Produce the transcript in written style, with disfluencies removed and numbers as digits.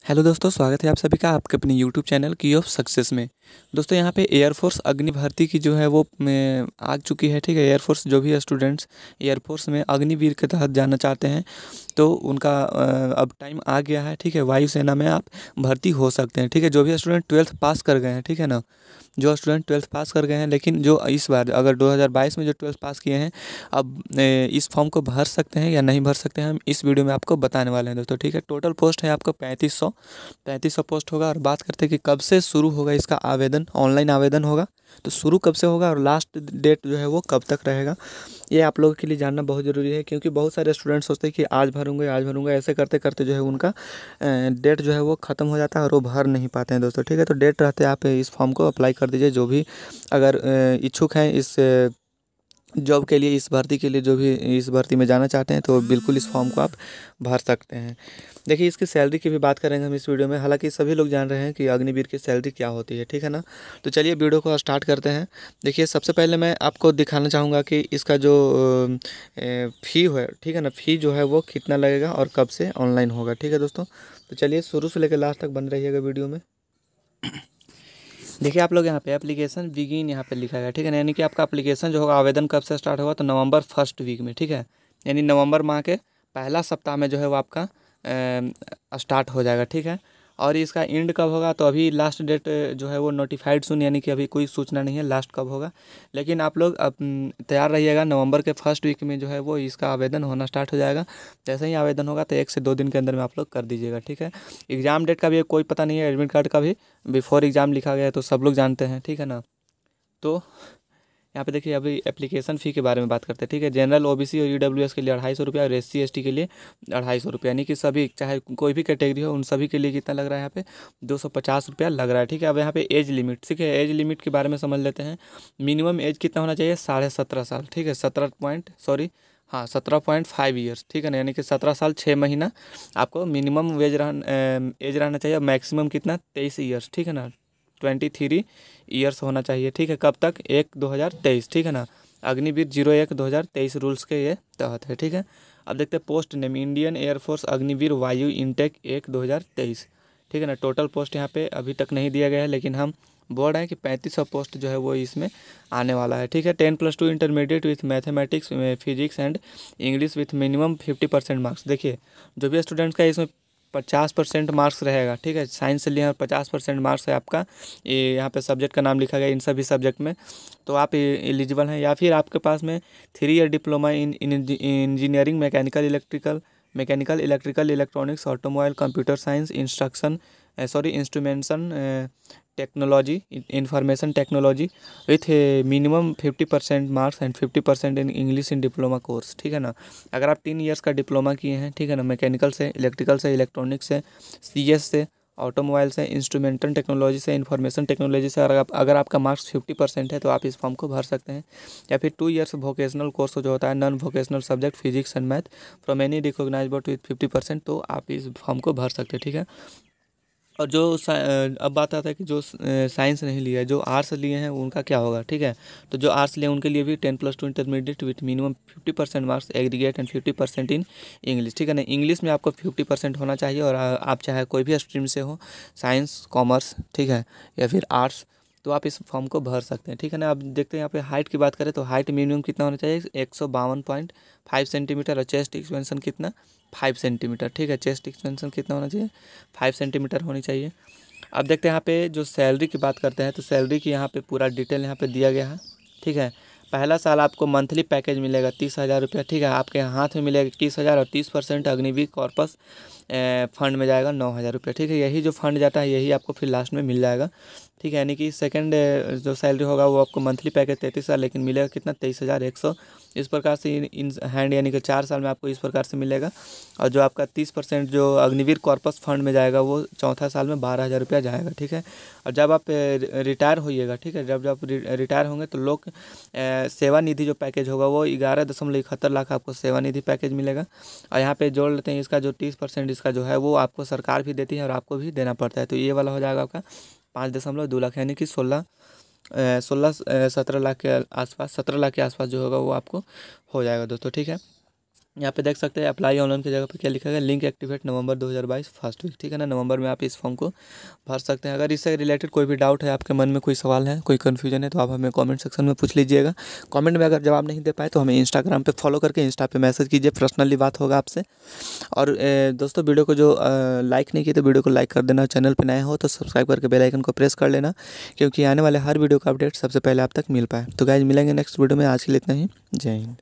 Hello दोस्तों, स्वागत है आप सभी का आपके अपने यूट्यूब चैनल की ऑफ सक्सेस में। दोस्तों यहाँ पे एयरफोर्स अग्नि भर्ती की जो है वो आ चुकी है। ठीक है, एयरफोर्स जो भी स्टूडेंट्स एयरफोर्स में अग्निवीर के तहत जाना चाहते हैं तो उनका अब टाइम आ गया है। ठीक है, वायुसेना में आप भर्ती हो सकते हैं। ठीक है, जो भी स्टूडेंट 12th पास कर गए हैं, ठीक है ना, जो स्टूडेंट 12th पास कर गए हैं, लेकिन जो इस बार अगर 2022 में जो 12th पास किए हैं, अब इस फॉर्म को भर सकते हैं या नहीं भर सकते हैं, हम इस वीडियो में आपको बताने वाले हैं दोस्तों। ठीक है, टोटल पोस्ट है आपको 3500 पोस्ट होगा। और बात करते हैं कि कब से शुरू होगा इसका आवेदन, ऑनलाइन आवेदन होगा तो शुरू कब से होगा और लास्ट डेट जो है वो कब तक रहेगा, ये आप लोगों के लिए जानना बहुत ज़रूरी है। क्योंकि बहुत सारे स्टूडेंट सोचते हैं कि आज भरूंगा, ऐसे करते करते जो है उनका डेट जो है वो ख़त्म हो जाता है और वो भर नहीं पाते हैं दोस्तों। ठीक है, तो डेट रहते आप इस फॉर्म को अप्लाई कर दीजिए। जो भी अगर इच्छुक हैं इस जॉब के लिए, इस भर्ती के लिए, जो भी इस भर्ती में जाना चाहते हैं तो बिल्कुल इस फॉर्म को आप भर सकते हैं। देखिए, इसकी सैलरी की भी बात करेंगे हम इस वीडियो में। हालांकि सभी लोग जान रहे हैं कि अग्निवीर की सैलरी क्या होती है, ठीक है ना। तो चलिए वीडियो को स्टार्ट करते हैं। देखिए, सबसे पहले मैं आपको दिखाना चाहूँगा कि इसका जो फ़ी है, ठीक है ना, फ़ी जो है वो कितना लगेगा और कब से ऑनलाइन होगा। ठीक है दोस्तों, तो चलिए शुरू से लेकर लास्ट तक बन रहिएगा वीडियो में। देखिए, आप लोग यहाँ पे एप्लीकेशन बिगिन यहाँ पे लिखा गया, ठीक है ना, यानी कि आपका एप्लीकेशन जो होगा, आवेदन कब से स्टार्ट होगा तो नवंबर फर्स्ट वीक में। ठीक है, यानी नवंबर माह के पहला सप्ताह में जो है वो आपका स्टार्ट हो जाएगा। ठीक है, और इसका एंड कब होगा तो अभी लास्ट डेट जो है वो नोटिफाइड सुन, यानी कि अभी कोई सूचना नहीं है लास्ट कब होगा। लेकिन आप लोग अब तैयार रहिएगा, नवंबर के फर्स्ट वीक में जो है वो इसका आवेदन होना स्टार्ट हो जाएगा। जैसे ही आवेदन होगा तो 1 से 2 दिन के अंदर में आप लोग कर दीजिएगा। ठीक है, एग्ज़ाम डेट का भी कोई पता नहीं है, एडमिट कार्ड का भी बिफोर एग्ज़ाम लिखा गया है तो सब लोग जानते हैं। ठीक है ना, तो यहाँ पे देखिए अभी एप्लीकेशन फ़ी के बारे में बात करते हैं। ठीक है, जनरल ओबीसी और ईडब्ल्यूएस के लिए 250 रुपया और SC ST के लिए 250 रुपया, यानी कि सभी चाहे कोई भी कैटेगरी हो उन सभी के लिए कितना लग रहा है यहाँ पे 250 रुपया लग रहा है। ठीक है, अब यहाँ पे एज लिमिट, ठीक है, एज लिमिट के बारे में समझ लेते हैं। मिनिमम एज कितना होना चाहिए, 17.5 साल। ठीक है, 17.5 ईयर्स। ठीक है ना, यानी कि 17 साल 6 महीना आपको मिनिमम एज रहना चाहिए। मैक्सिमम कितना, 23 ईयर्स। ठीक है ना, 23 ईयर्स होना चाहिए। ठीक है, कब तक, 1/2023। ठीक है ना, अग्निवीर 01/2023 रूल्स के ये तहत है। ठीक है, अब देखते हैं post name, Indian air force Agniveer वायु इंटेक 1/2023। ठीक है ना, टोटल पोस्ट यहाँ पे अभी तक नहीं दिया गया है, लेकिन हम बोल रहे हैं कि 3500 पोस्ट जो है वो इसमें आने वाला है। ठीक है, 10+2 intermediate with mathematics, physics and English with minimum 50% marks. देखिए, जो भी स्टूडेंट्स का इसमें 50% मार्क्स रहेगा। ठीक है, साइंस से लिया 50% मार्क्स है आपका, ये यहाँ पे सब्जेक्ट का नाम लिखा गया इन सभी सब्जेक्ट में, तो आप एलिजिबल हैं। या फिर आपके पास में 3 year diploma in engineering, mechanical electrical electronics automobile computer science instrumentation technology information technology with minimum 50% marks and 50% in English in diploma course. ठीक है ना, अगर आप 3 ईयर्स का डिप्लोमा किए हैं, ठीक है ना, मैकेनिकल से, इलेक्ट्रिकल से, इलेक्ट्रॉनिक्स से, CS से, ऑटोमोबाइल से, इंस्ट्रूमेंटल टेक्नोलॉजी से, इन्फॉर्मेशन टेक्नोलॉजी से, अगर आपका मार्क्स 50% है तो आप इस फॉर्म को भर सकते हैं। या फिर 2 ईयर्स वोकेशनल कोर्स जो होता है, non vocational subject physics and math from any recognized board with 50%, तो आप इस फॉर्म को भर सकते हैं। ठीक है, और जो अब बात आता है कि जो साइंस नहीं लिया है, जो आर्ट्स लिए हैं उनका क्या होगा। ठीक है, तो जो आर्ट्स लिए उनके लिए भी 10+2 intermediate with minimum 50% marks aggregate and 50% in English. ठीक है ना, इंग्लिश में आपको 50% होना चाहिए। और आप चाहे कोई भी स्ट्रीम से हो, साइंस, कॉमर्स, ठीक है, या फिर आर्ट्स, तो आप इस फॉर्म को भर सकते हैं। ठीक है ना, अब देखते हैं यहाँ पे हाइट की बात करें तो हाइट मिनिमम कितना होना चाहिए, 152.5 सेंटीमीटर, और चेस्ट एक्सपेंशन कितना, 5 सेंटीमीटर। ठीक है, चेस्ट एक्सपेंशन कितना होना चाहिए, 5 सेंटीमीटर होनी चाहिए। अब देखते हैं यहाँ पे जो सैलरी की बात करते हैं तो सैलरी की यहाँ पे पूरा डिटेल यहाँ पे दिया गया है। ठीक है, पहला साल आपको मंथली पैकेज मिलेगा 30,000 रुपया। ठीक है, आपके हाथ में मिलेगा 21,000 और 30% अग्निवीर कॉर्पस फंड में जाएगा 9,000 रुपया। ठीक है, यही जो फंड जाता है यही आपको फिर लास्ट में मिल जाएगा। ठीक है, यानी कि सेकंड जो सैलरी होगा वो आपको मंथली पैकेज 33,000, लेकिन मिलेगा कितना, 23,100। इस प्रकार से इन हैंड, यानी कि 4 साल में आपको इस प्रकार से मिलेगा। और जो आपका 30% जो अग्निवीर कॉर्पस फंड में जाएगा वो चौथा साल में 12,000 रुपया जाएगा। ठीक है, और जब आप रिटायर होइएगा, ठीक है, जब आप रिटायर होंगे तो लोग सेवानिधि जो पैकेज होगा वो 11.71 लाख आपको सेवानिधि पैकेज मिलेगा। और यहाँ पे जोड़ लेते हैं इसका जो 30% इसका जो है वो आपको सरकार भी देती है और आपको भी देना पड़ता है, तो ये वाला हो जाएगा आपका 5.2 लाख, यानी कि 17 लाख के आसपास जो होगा वो आपको हो जाएगा दोस्तों। ठीक है, यहाँ पे देख सकते हैं अप्लाई ऑनलाइन की जगह पे क्या लिखा है, लिंक एक्टिवेट नवंबर 2022 फर्स्ट वीक, ठीक है ना। नवंबर में आप इस फॉर्म को भर सकते हैं। अगर इससे रिलेटेड कोई भी डाउट है, आपके मन में कोई सवाल है, कोई कन्फ्यूजन है, तो आप हमें कमेंट सेक्शन में पूछ लीजिएगा। कमेंट में अगर जवाब नहीं दे पाए तो हमें इंस्टाग्राम पे फॉलो करके इंस्टा पे मैसेज कीजिए, पर्सनली बात होगा आपसे। और दोस्तों वीडियो को जो लाइक नहीं किए तो वीडियो को लाइक कर देना, चैनल पर नए हो तो सब्सक्राइब करके बेल आइकन को प्रेस कर लेना, क्योंकि आने वाले हर वीडियो का अपडेट सबसे पहले आप तक मिल पाए। तो गाइज मिलेंगे नेक्स्ट वीडियो में, आज के लिए इतना ही, जय हिंद।